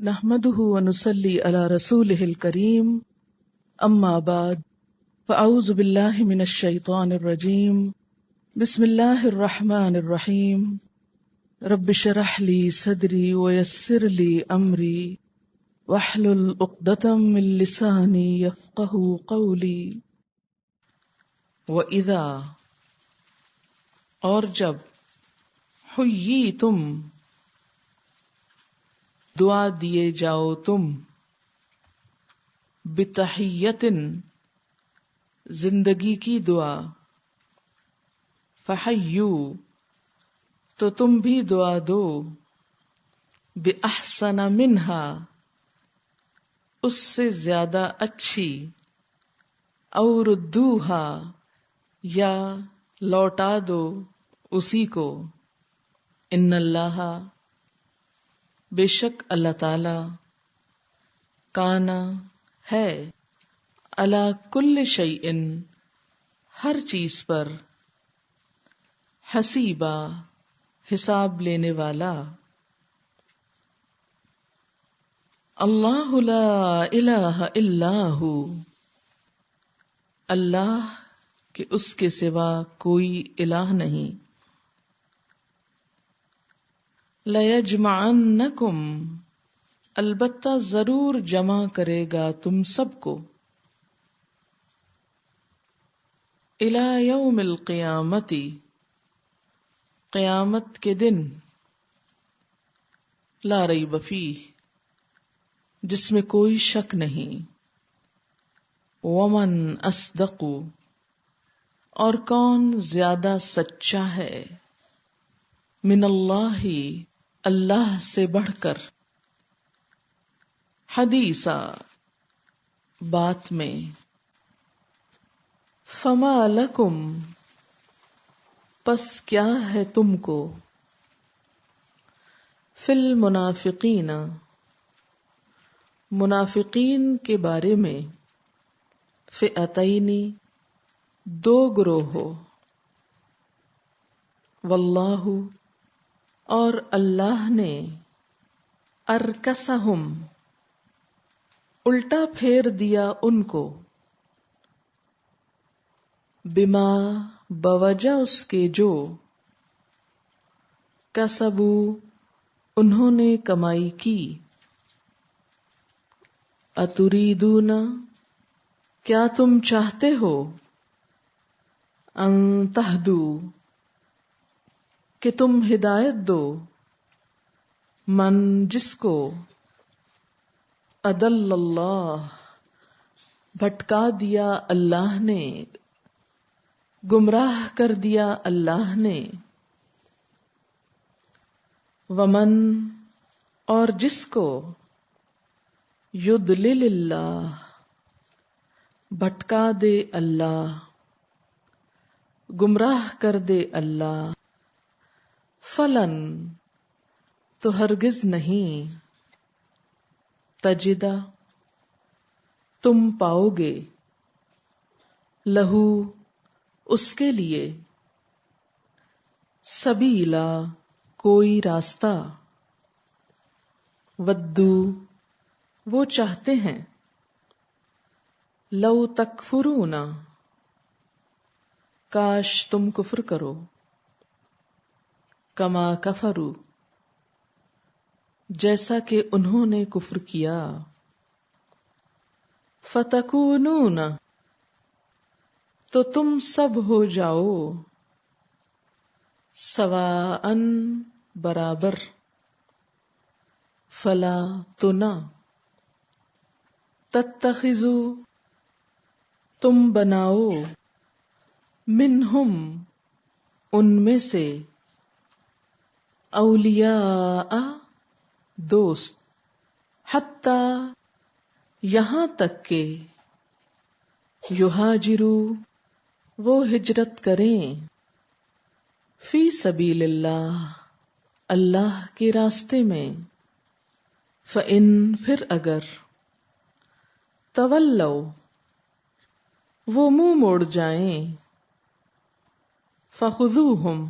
نحمده ونصلي على رسوله الكريم اما بعد فاعوذ بالله من الشيطان الرجيم بسم الله الرحمن الرحيم رب اشرح لي صدري ويسر لي امري واحلل عقدة من لساني يفقهوا قولي واذا اور جب حییتم دعا دیے جاؤ تم بتحیتن زندگی کی دعا فحیو تو تم بھی دعا دو بأحسن منہا اس سے زیادہ اچھی او ردوہا یا لوٹا دو اسی کو ان اللہ بے شک اللہ تعالی کانا ہے علی کل شیء ہر چیز پر حسیبا حساب لینے والا اللہ لا الہ الا ہو اللہ کہ اس کے سوا کوئی الہ نہیں لَيَجْمَعَنَّكُمْ البتہ ضرور جمع کرے گا تم سب کو إِلَى يَوْمِ الْقِيَامَةِ قیامت کے دن لا ریب فیہ جس میں کوئی شک نہیں وَمَنْ أَصْدَقُ اور کون زیادہ سچا ہے من اللہ اللہ سے بڑھ کر حدیثا بات میں فما لکم پس کیا ہے تم کو فی المنافقین منافقین کے بارے میں فئتین دو گروہ واللہ اور اللہ نے ارکسہم الٹا پھیر دیا ان کو بما بوجہ اس کے جو کسبو انہوں نے کمائی کی اتریدون کیا تم چاہتے ہو ان تہدو کہ تم ہدایت دو من جس کو اضل اللہ بھٹکا دیا اللہ نے گمراہ کر دیا اللہ نے ومن اور جس کو یضلل اللہ بھٹکا دے اللہ گمراہ کر دے اللہ فلن تو ہرگز نہیں تجدہ تم پاؤ گے لہو اس کے لیے سبیلا کوئی راستہ ودو وہ چاہتے ہیں لو تکفرون کاش تم کفر کرو کما کفرو جیسا کہ انہوں نے کفر کیا فتکونون تو تم سب ہو جاؤ سواء برابر فلا تو نہ تتخذو تم بناؤ منہم ان میں سے اولیاء دوست حتی یہاں تک کہ یہاجرو وہ ہجرت کریں فی سبیل اللہ اللہ کے راستے میں فإن پھر اگر تولو وہ منہ موڑ جائیں فخذوہم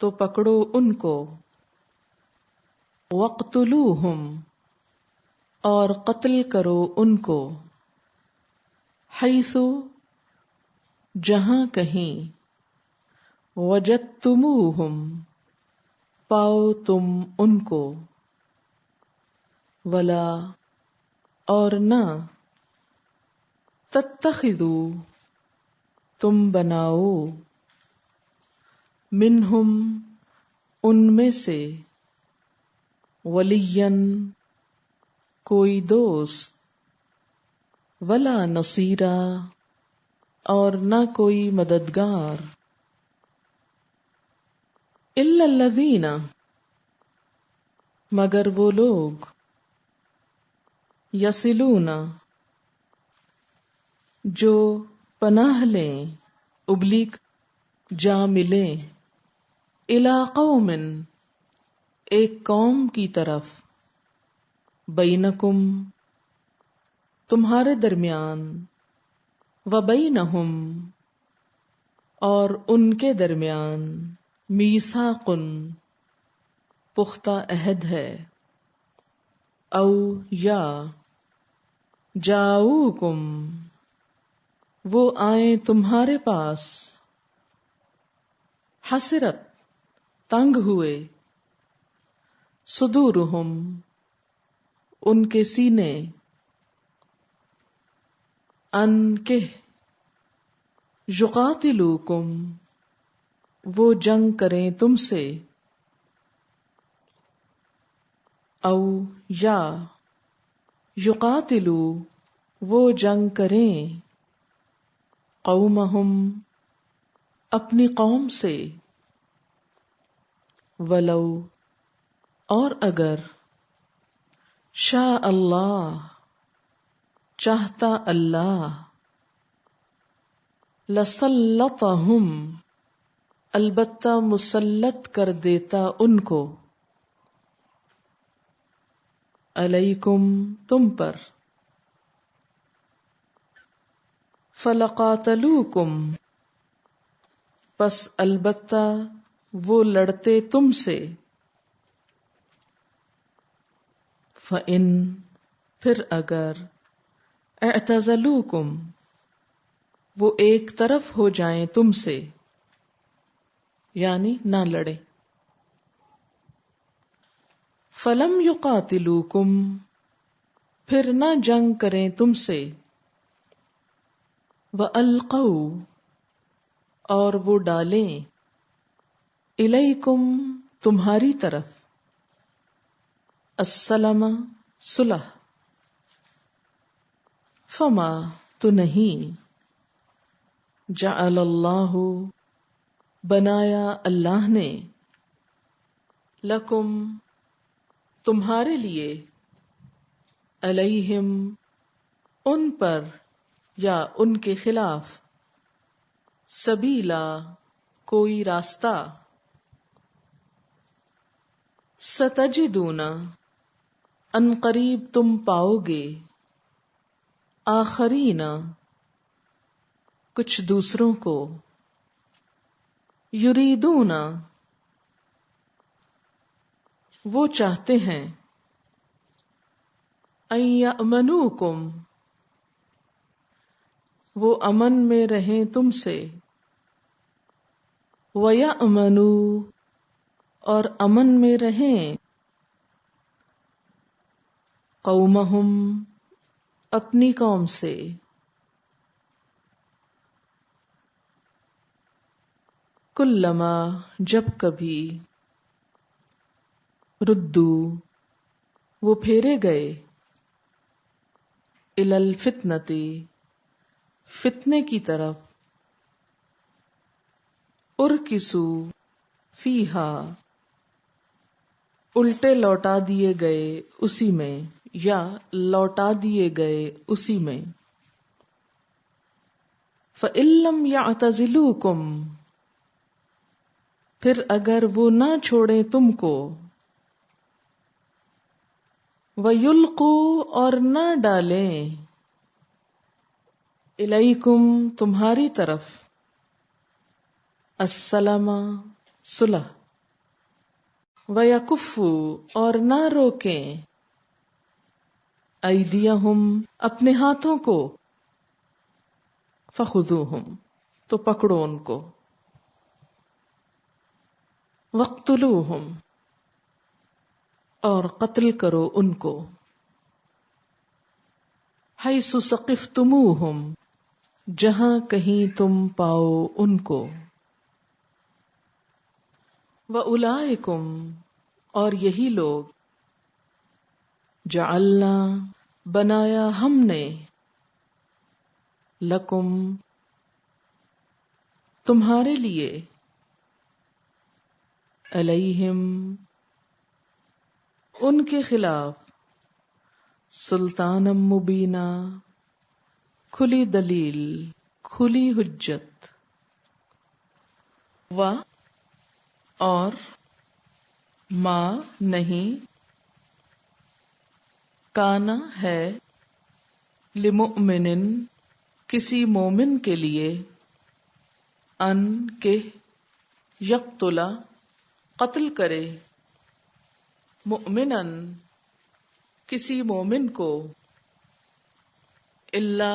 تو پکڑو ان کو وَاقْتُلُوهُمْ اور قتل کرو ان کو، حیث جہاں کہیں، وجدتموہم پاؤ تم ان کو، ولا اور نہ، تتخذوا تم بناؤ، منہم ان میں سے، ولین کوئی دوست، ولا نصیرا اور نہ کوئی مددگار، الا الذین مگر وہ لوگ، یصلون جو پناہ لیں، ابلیغ جا ملیں، الی قوم ایک قوم کی طرف، بینکم تمہارے درمیان، وبینہم اور ان کے درمیان، میثاق پختہ عہد ہے، او یا جاؤکم وہ آئیں تمہارے پاس، حسرت تنگ ہوئے، صدورہم ان کے سینے، ان کہ یقاتلوکم وہ جنگ کریں تم سے، او یا یقاتلو وہ جنگ کریں، قومہم اپنی قوم سے، ولو اور اگر، شاء اللہ چاہتا اللہ، لسلطہم البتہ مسلط کر دیتا ان کو، علیکم تم پر، فلقاتلوکم پس البتہ وہ لڑتے تم سے، فَإِن پھر اگر، اعتزلوکم وہ ایک طرف ہو جائیں تم سے، یعنی نہ لڑے، فَلَمْ يُقَاتِلُوكُمْ پھر نہ جنگ کریں تم سے، وَأَلْقَوْا اور وہ ڈالیں، اِلَيْكُمْ تمہاری طرف، السلام صلح، فما تو نہیں، جعل اللہ بنایا اللہ نے، لکم تمہارے لیے، علیہم ان پر یا ان کے خلاف، سبیلا کوئی راستہ، ستجدون ان قریب تم پاؤ گے، آخرین کچھ دوسروں کو، یریدون وہ چاہتے ہیں، ان یأمنوکم وہ امن میں رہیں تم سے، وَيَأْمَنُوا اور امن میں رہیں، قومہم اپنی قوم سے، کلما جب کبھی، ردو وہ پھیرے گئے، الی الفتنتی فتنے کی طرف، ارکسو فیہا الٹے لوٹا دیے گئے اسی میں، یا لوٹا دیے گئے اسی میں، فَإِن لَّمْ يَعْتَزِلُوكُمْ پھر اگر وہ نہ چھوڑیں تم کو، وَيُلْقُوا اور نہ ڈالیں، اِلَيْكُمْ تمہاری طرف، السلام صلح، وَيَكُفُّوا اور نہ روکیں ایدیہم اپنے ہاتھوں کو فخذوہم تو پکڑو ان کو وَاقْتُلُوهُمْ اور قتل کرو ان کو حیث ثقفتموہم جہاں کہیں تم پاؤ ان کو وَأُولَئِکُمْ اور یہی لوگ جعلنا بنایا ہم نے لکم تمہارے لیے علیہم ان کے خلاف سلطانم مبینہ کھلی دلیل کھلی حجت و اور ما نہیں کانا ہے لمؤمن کسی مومن کے لیے ان کے یقتلا قتل کرے مؤمنن کسی مومن کو الا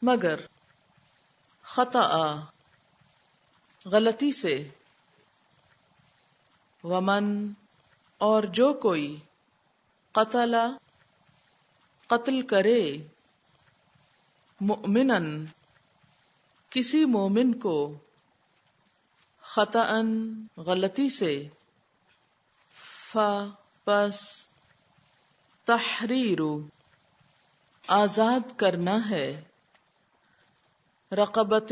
مگر خطأ غلطی سے ومن اور جو کوئی قتل قتل کرے مؤمنن کسی مومن کو خطأ غلطی سے پس تحریر آزاد کرنا ہے رقبۃ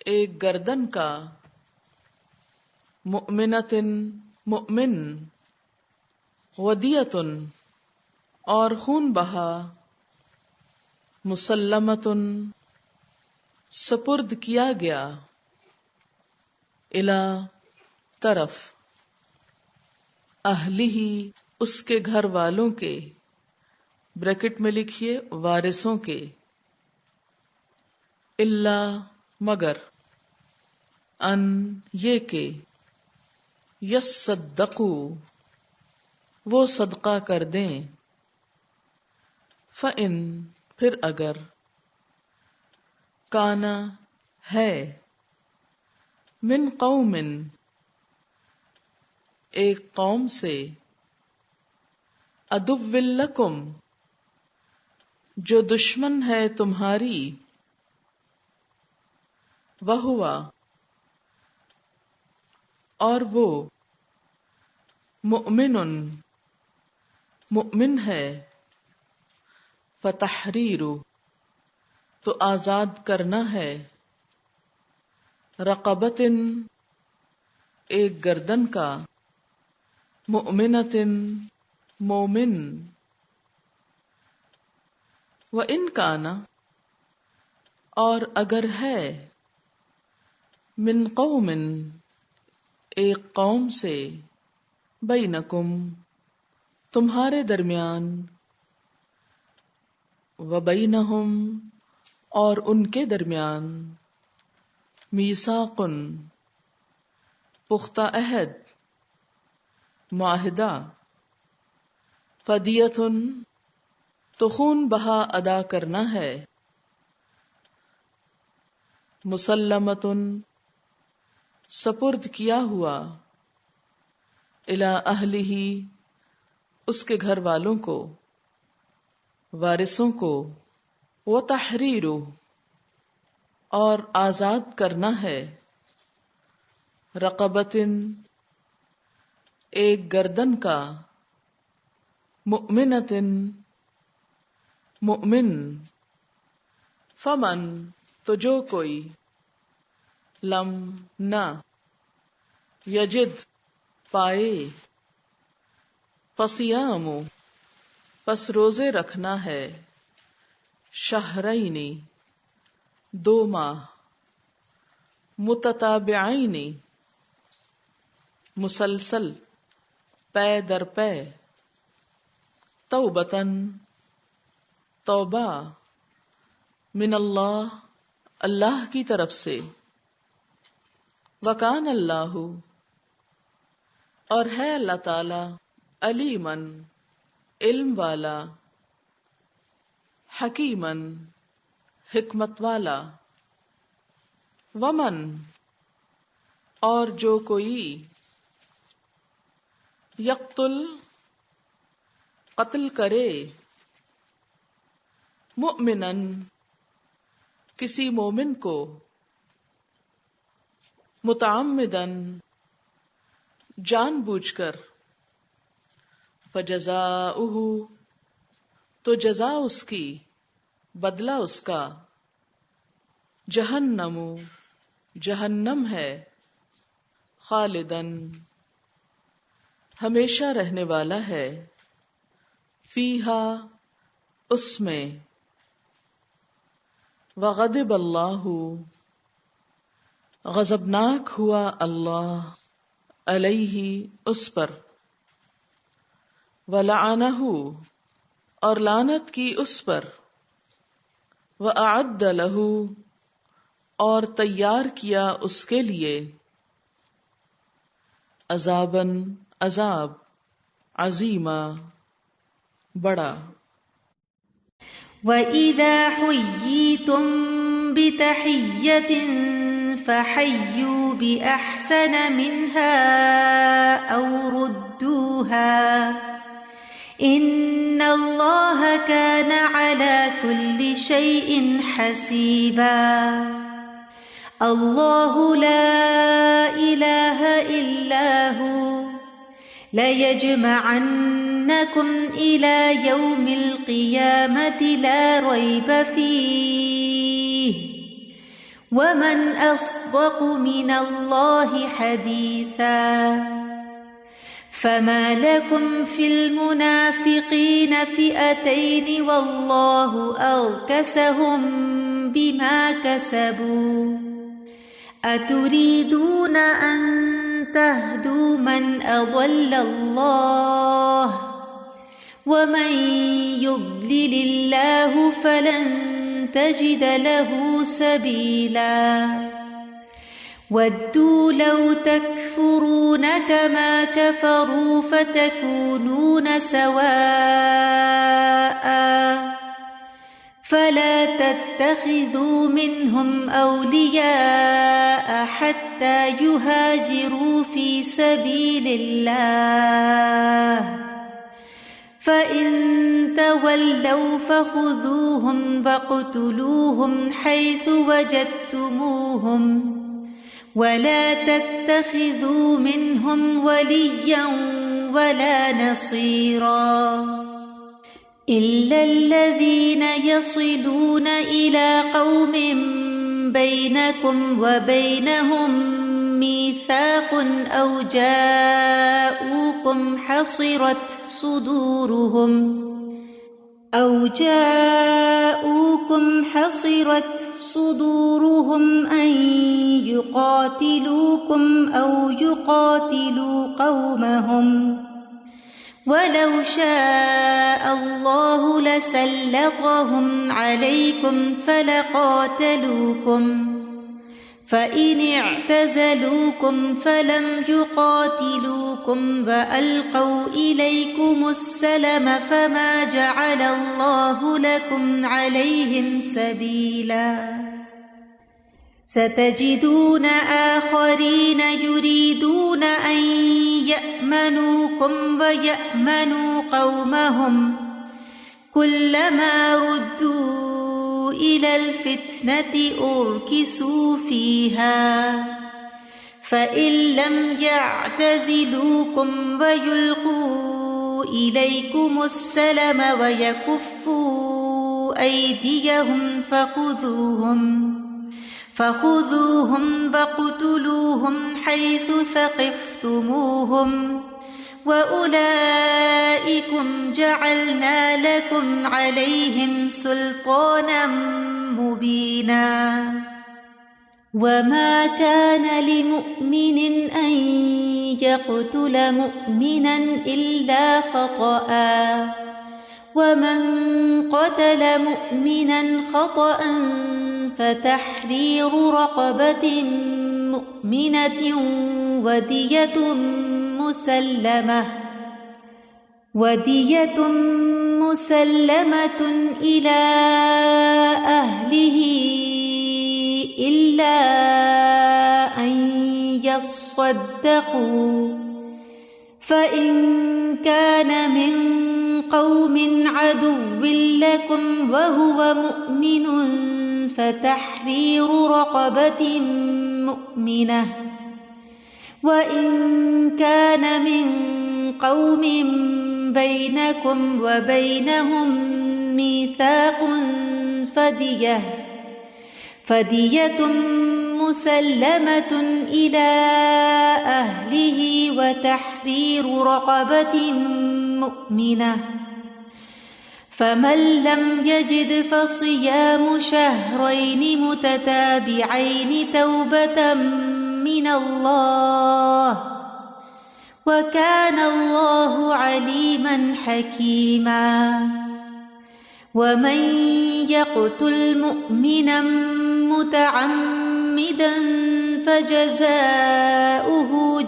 ایک گردن کا مؤمنۃ مؤمن ودیۃ اور خون بہا مسلمۃ سپرد کیا گیا الی طرف اہلہ اس کے گھر والوں کے بریکٹ میں لکھیے وارثوں کے الا مگر ان یہ کہ یصدقوا وہ صدقہ کر دیں فإن پھر اگر کانا ہے من قوم ایک قوم سے عدو لکم جو دشمن ہے تمہاری وہوا اور وہ مؤمن مؤمن ہے فتحریر تو آزاد کرنا ہے رقبۃ ایک گردن کا مؤمنۃ مومن وإن کانا اور اگر ہے من قوم ایک قوم سے بینکم تمہارے درمیان وبینہم اور ان کے درمیان میثاق پختہ عہد معاہدہ فدیۃ تو خون بہا ادا کرنا ہے مسلمۃ سپرد کیا ہوا الی اہلہ اس کے گھر والوں کو وارثوں کو وتحریر اور آزاد کرنا ہے رقبۃ ایک گردن کا مؤمنۃ مؤمن فمن تو جو کوئی لم نہ یجد پائے فصیام پس روزے رکھنا ہے شہرین 2 ماہ متتابعین مسلسل پے در پے توبتن توبہ من اللہ اللہ کی طرف سے وکان اللہ اور ہے اللہ تعالی علیمن علم والا، حکیمن حکمت والا، ومن اور جو کوئی یقتل قتل کرے، مؤمنن کسی مومن کو، متعمدن جان بوجھ کر، فجزاؤہ تو جزا اس کی، بدلہ اس کا، جہنم جہنم ہے، خالدن ہمیشہ رہنے والا ہے، فیہا اس میں، وغضب اللہ غضبناک ہوا اللہ، علیہ اس پر، ولعنہ اور لعنت کی اس پر، وأعد لہ اور تیار کیا اس کے لیے، عذاباً عذاب، عظیما بڑا۔ وَإِذَا حُيِّيتُم بِتَحِيَّةٍ فَحَيُّوا بِأَحْسَنَ مِنْهَا أَوْ رُدُّوهَا إِنَّ اللَّهَ كَانَ عَلَى كُلِّ شَيْءٍ حَسِيبًا اللَّهُ لَا إِلَٰهَ إِلَّا هُوَ لَيَجْمَعَنَّكُمْ إِلَى يَوْمِ الْقِيَامَةِ لَا رَيْبَ فِيهِ وَمَنْ أَصْدَقُ مِنَ اللَّهِ حَدِيثًا فَمَا لَكُمْ فِي الْمُنَافِقِينَ فِئَتَيْنِ وَاللَّهُ أَرْكَسَهُم بِمَا كَسَبُوا أَتُرِيدُونَ أَن تَهْدُوا مَنْ أَضَلَّ اللَّهُ وَمَنْ يُضْلِلِ اللَّهُ فَلَنْ تَجِدَ لَهُ سَبِيلًا وَدُّوا لَوْ تَكْفُرُونَ كَمَا كَفَرُوا فَتَكُونُونَ سَوَاءً فَلَا تَتَّخِذُوا مِنْهُمْ أَوْلِيَاءَ حَتَّى يُهَاجِرُوا فِي سَبِيلِ اللَّهِ فَإِن تَوَلَّوْا فَخُذُوهُمْ وَاقْتُلُوهُمْ حَيْثُ وَجَدتُّمُوهُمْ وَلَا تَتَّخِذُوا مِنْهُمْ وَلِيًّا وَلَا نَصِيرًا إِلَّا الَّذِينَ يَصِلُونَ إِلَى قَوْمٍ بَيْنَكُمْ وَبَيْنَهُمْ مِيثَاقٌ أَوْ جَاءُوكُمْ حَصِرَتْ صُدُورُهُمْ أَن يُقَاتِلُوكُمْ أَوْ يُقَاتِلُوا قَوْمَهُمْ وَلَوْ شَاءَ اللَّهُ لَسَلَّطَهُمْ عَلَيْكُمْ فَلَقَاتَلُوكُمْ فَإِنِ اعْتَزَلُوكُمْ فَلَمْ يُقَاتِلُوكُمْ وَأَلْقَوْا إِلَيْكُمُ السَّلَمَ فَمَا جَعَلَ اللَّهُ لَكُمْ عَلَيْهِمْ سَبِيلًا سَتَجِدُونَ آخَرِينَ يُرِيدُونَ أَن يَأْمَنُوكُمْ وَيَأْمَنُوا قَوْمَهُمْ كُلَّمَا رُدُّوا إِلَى الْفِتْنَةِ أُرْكِسُوا فِيهَا فَإِن لَّمْ يَعْتَزِلُوكُمْ وَيُلْقُوا إِلَيْكُمُ السَّلَمَ وَيَكُفُّوا أَيْدِيَهُمْ فَخُذُوهُمْ وَاقْتُلُوهُمْ حَيْثُ ثَقِفْتُمُوهُمْ وَأُولَئِكُمْ جَعَلْنَا لَكُمْ عَلَيْهِمْ سُلْطَانًا مُبِينًا وَمَا كَانَ لِمُؤْمِنٍ أَن يَقْتُلَ مُؤْمِنًا إِلَّا خَطَأً وَمَن قَتَلَ مُؤْمِنًا خَطَأً فَتَحْرِيرُ رَقَبَةٍ مُؤْمِنَةٍ وَدِيَةٌ مسلمة إلى أهله إلا أن يصدقوا فإن كان من قوم عدو لكم وهو مؤمن فتحرير رقبة مؤمنة وإن كان من قوم بينكم وبينهم ميثاق فدية مسلمة إلى أهله وتحرير رقبة مؤمنة فمن لم يجد فصيام شهرين متتابعين توبة من الله وكان الله عليما حكيما ومن يقتل مؤمنا متعمدا فجزاؤه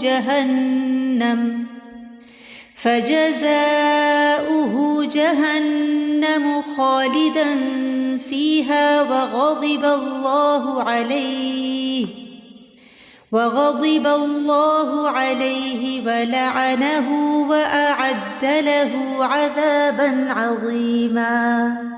جهنم خالدا فيها وغضب الله عليه ولعنه وأعد له عذابا عظيما